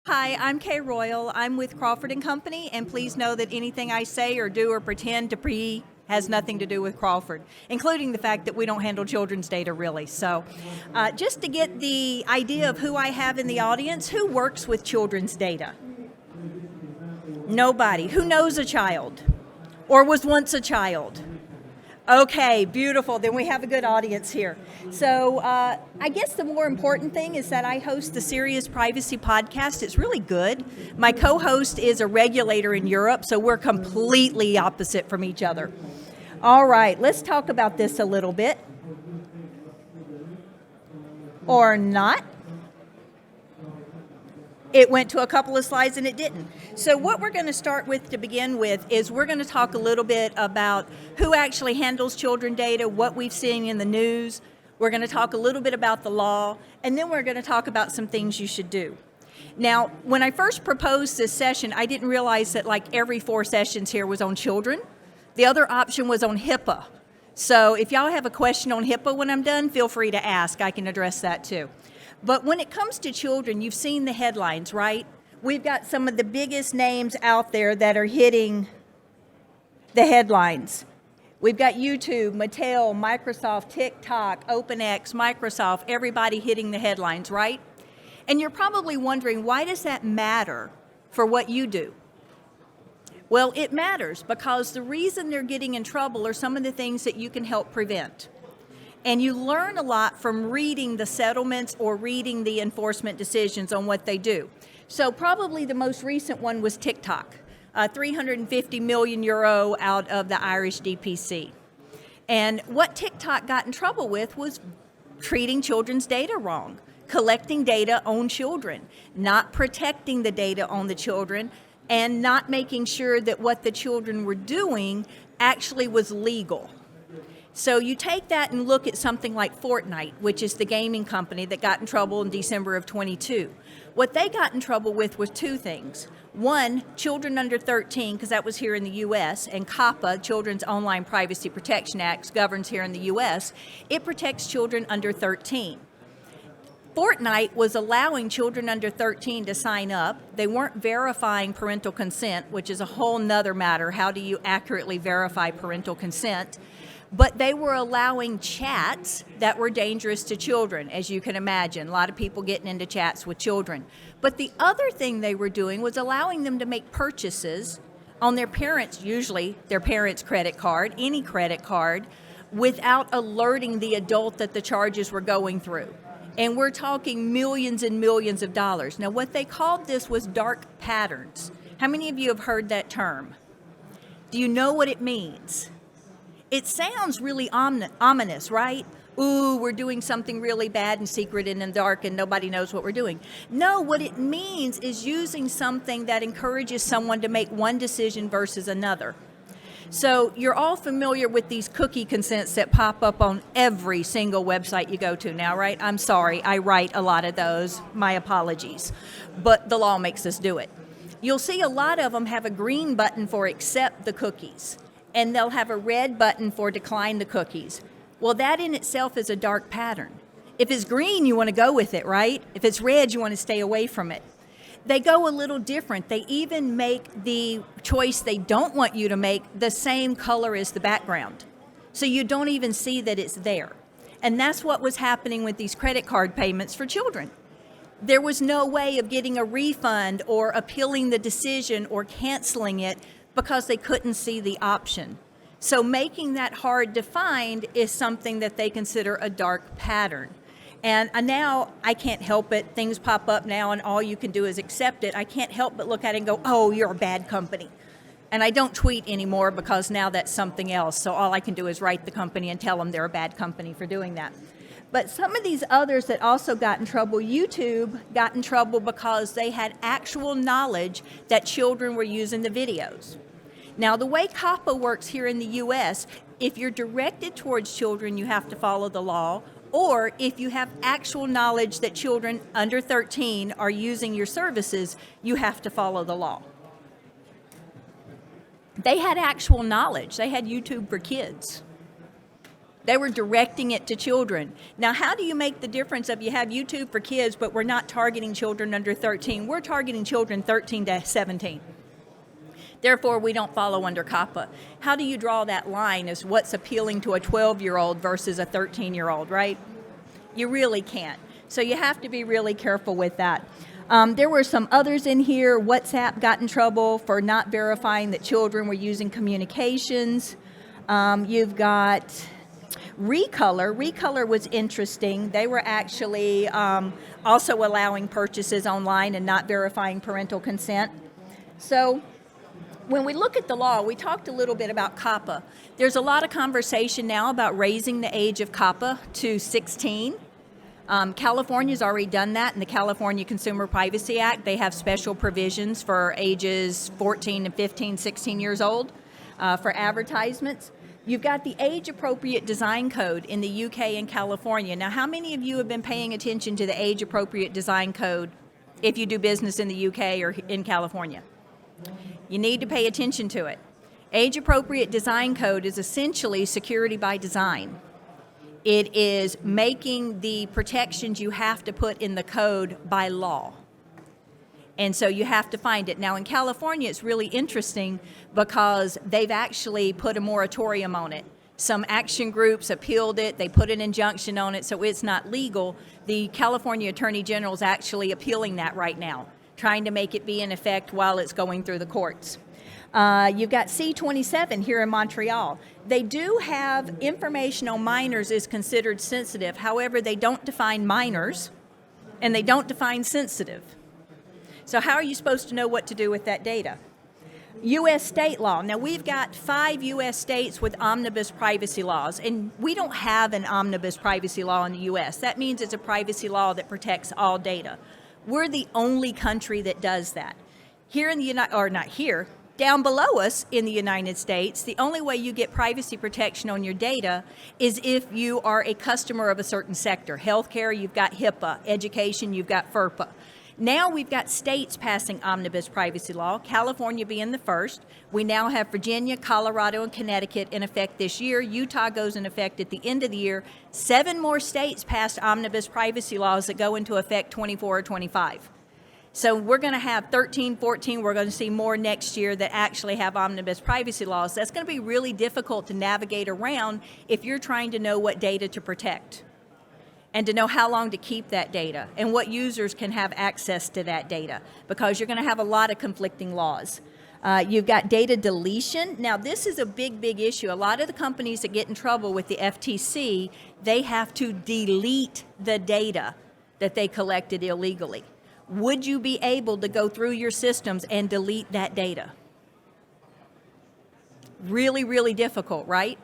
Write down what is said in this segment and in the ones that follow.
Hi, I'm Kay Royal. I'm with Crawford & Company, and please know that anything I say or do or pretend to be has nothing to do with Crawford, including the fact that we don't handle children's data really. So just to get the idea of who I have in the audience, who works with children's data? Nobody. Who knows a child or was once a child? Okay, beautiful. Then we have a good audience here. So I guess the more important thing is that I host the Serious Privacy Podcast. It's really good. My co-host is a regulator in Europe, so we're completely opposite from each other. All right, let's talk about this a little bit. Or not. It went to a couple of slides and it didn't. So what we're going to start with to begin with is we're going to talk a little bit about who actually handles children data, what we've seen in the news. We're going to talk a little bit about the law, and then we're going to talk about some things you should do. Now, when I first proposed this session, I didn't realize that like every 4 sessions here was on children. The other option was on HIPAA. So if y'all have a question on HIPAA when I'm done, feel free to ask. I can address that too. But when it comes to children, you've seen the headlines, right? We've got some of the biggest names out there that are hitting the headlines. We've got YouTube, Mattel, Microsoft, TikTok, OpenX, Microsoft, everybody hitting the headlines, right? And you're probably wondering, why does that matter for what you do? Well, it matters because the reason they're getting in trouble are some of the things that you can help prevent. And you learn a lot from reading the settlements or reading the enforcement decisions on what they do. So probably the most recent one was TikTok, 350 million euro out of the Irish DPC. And what TikTok got in trouble with was treating children's data wrong, collecting data on children, not protecting the data on the children, and not making sure that what the children were doing actually was legal. So you take that and look at something like Fortnite, which is the gaming company that got in trouble in December of 22. What they got in trouble with was 2 things. One, children under 13, because that was here in the U.S., and COPPA, Children's Online Privacy Protection Act, governs here in the U.S. It protects children under 13. Fortnite was allowing children under 13 to sign up. They weren't verifying parental consent, which is a whole nother matter. How do you accurately verify parental consent? But they were allowing chats that were dangerous to children, as you can imagine. A lot of people getting into chats with children. But the other thing they were doing was allowing them to make purchases on their parents', usually their parents' credit card, any credit card, without alerting the adult that the charges were going through. And we're talking millions and millions of dollars. Now, what they called this was dark patterns. How many of you have heard that term? Do you know what it means? It sounds really ominous, right? Ooh, we're doing something really bad and secret and in the dark and nobody knows what we're doing. No, what it means is using something that encourages someone to make one decision versus another. So you're all familiar with these cookie consents that pop up on every single website you go to now, right? I'm sorry, I write a lot of those. My apologies. But the law makes us do it. You'll see a lot of them have a green button for accept the cookies, and they'll have a red button for decline the cookies. Well, that in itself is a dark pattern. If it's green, you want to go with it, right? If it's red, you want to stay away from it. They go a little different. They even make the choice they don't want you to make the same color as the background. So you don't even see that it's there. And that's what was happening with these credit card payments for children. There was no way of getting a refund or appealing the decision or canceling it because they couldn't see the option. So making that hard to find is something that they consider a dark pattern. And now I can't help it. Things pop up now and all you can do is accept it. I can't help but look at it and go, oh, you're a bad company. And I don't tweet anymore because now that's something else. So all I can do is write the company and tell them they're a bad company for doing that. But some of these others that also got in trouble, YouTube got in trouble because they had actual knowledge that children were using the videos. Now, the way COPPA works here in the U.S., if you're directed towards children, you have to follow the law. Or if you have actual knowledge that children under 13 are using your services, you have to follow the law. They had actual knowledge. They had YouTube for Kids. They were directing it to children. Now, how do you make the difference of you have YouTube for kids, but we're not targeting children under 13? We're targeting children 13 to 17. Therefore, we don't follow under COPPA. How do you draw that line as what's appealing to a 12-year-old versus a 13-year-old, right? You really can't. So you have to be really careful with that. There were some others in here. WhatsApp got in trouble for not verifying that children were using communications. You've got Recolor. Recolor was interesting. They were actually also allowing purchases online and not verifying parental consent. So when we look at the law, we talked a little bit about COPPA. There's a lot of conversation now about raising the age of COPPA to 16. California's already done that in the California Consumer Privacy Act. They have special provisions for ages 14 and 15, 16 years old for advertisements. You've got the age-appropriate design code in the UK and California. Now, how many of you have been paying attention to the age-appropriate design code if you do business in the UK or in California? You need to pay attention to it. Age-appropriate design code is essentially security by design. It is making the protections you have to put in the code by law. And so you have to find it. Now in California, it's really interesting because they've actually put a moratorium on it. Some action groups appealed it, they put an injunction on it, so it's not legal. The California Attorney General is actually appealing that right now, trying to make it be in effect while it's going through the courts. You've got C-27 here in Montreal. They do have information on minors is considered sensitive. However, they don't define minors and they don't define sensitive. So how are you supposed to know what to do with that data? U.S. state law. Now, we've got 5 U.S. states with omnibus privacy laws, and we don't have an omnibus privacy law in the U.S. That means it's a privacy law that protects all data. We're the only country that does that. Here in the down below us in the United States, the only way you get privacy protection on your data is if you are a customer of a certain sector. Healthcare, you've got HIPAA. Education, you've got FERPA. Now we've got states passing omnibus privacy law, California being the first. We now have Virginia, Colorado, and Connecticut in effect this year. Utah goes in effect at the end of the year. 7 more states passed omnibus privacy laws that go into effect 24 or 25. So we're going to have 13, 14, we're going to see more next year that actually have omnibus privacy laws. That's going to be really difficult to navigate around if you're trying to know what data to protect and to know how long to keep that data and what users can have access to that data, because you're going to have a lot of conflicting laws. You've got data deletion. Now, this is a big, big issue. A lot of the companies that get in trouble with the FTC, they have to delete the data that they collected illegally. Would you be able to go through your systems and delete that data? Really, really difficult, right?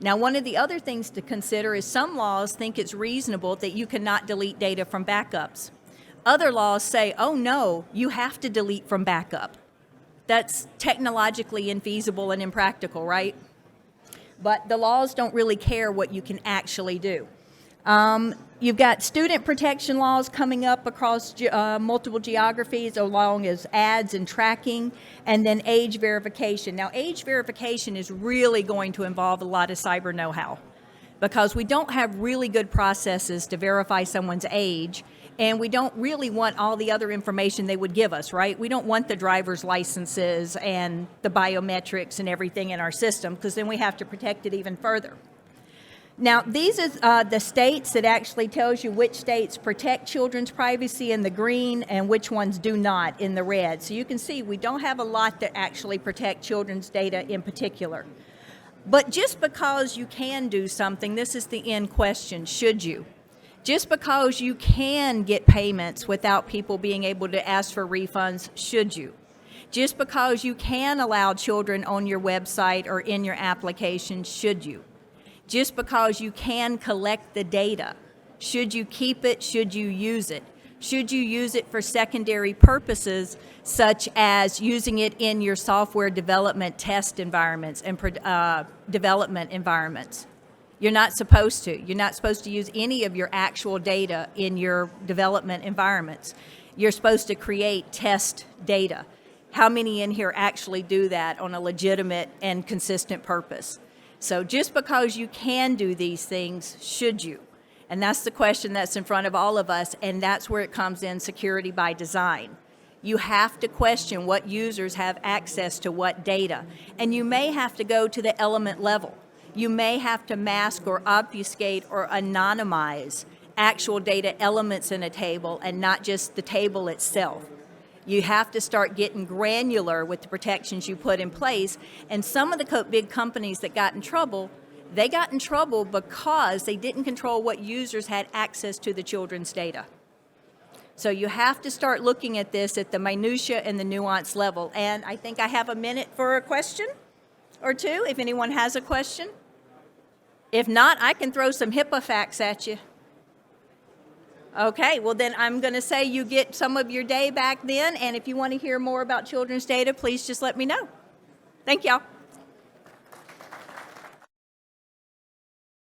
Now, one of the other things to consider is some laws think it's reasonable that you cannot delete data from backups. Other laws say, oh no, you have to delete from backup. That's technologically infeasible and impractical, right? But the laws don't really care what you can actually do. You've got student protection laws coming up across multiple geographies, along as ads and tracking, and then age verification. Now, age verification is really going to involve a lot of cyber know-how, because we don't have really good processes to verify someone's age, and we don't really want all the other information they would give us, right? We don't want the driver's licenses and the biometrics and everything in our system, because then we have to protect it even further. Now, these are the states that actually tells you which states protect children's privacy in the green and which ones do not in the red. So you can see we don't have a lot that actually protect children's data in particular. But just because you can do something, this is the end question, should you? Just because you can get payments without people being able to ask for refunds, should you? Just because you can allow children on your website or in your application, should you? Just because you can collect the data, should you keep it? Should you use it? Should you use it for secondary purposes, such as using it in your software development test environments and development environments? You're not supposed to. You're not supposed to use any of your actual data in your development environments. You're supposed to create test data. How many in here actually do that on a legitimate and consistent purpose? So just because you can do these things, should you? And that's the question that's in front of all of us, and that's where it comes in security by design. You have to question what users have access to what data, and you may have to go to the element level. You may have to mask or obfuscate or anonymize actual data elements in a table and not just the table itself. You have to start getting granular with the protections you put in place, and some of the big companies that got in trouble, they got in trouble because they didn't control what users had access to the children's data. So you have to start looking at this at the minutia and the nuance level. And I think I have a minute for a question or two, if anyone has a question. If not, I can throw some HIPAA facts at you. Okay, well then I'm going to say you get some of your day back then, and if you want to hear more about children's data, please just let me know. Thank y'all.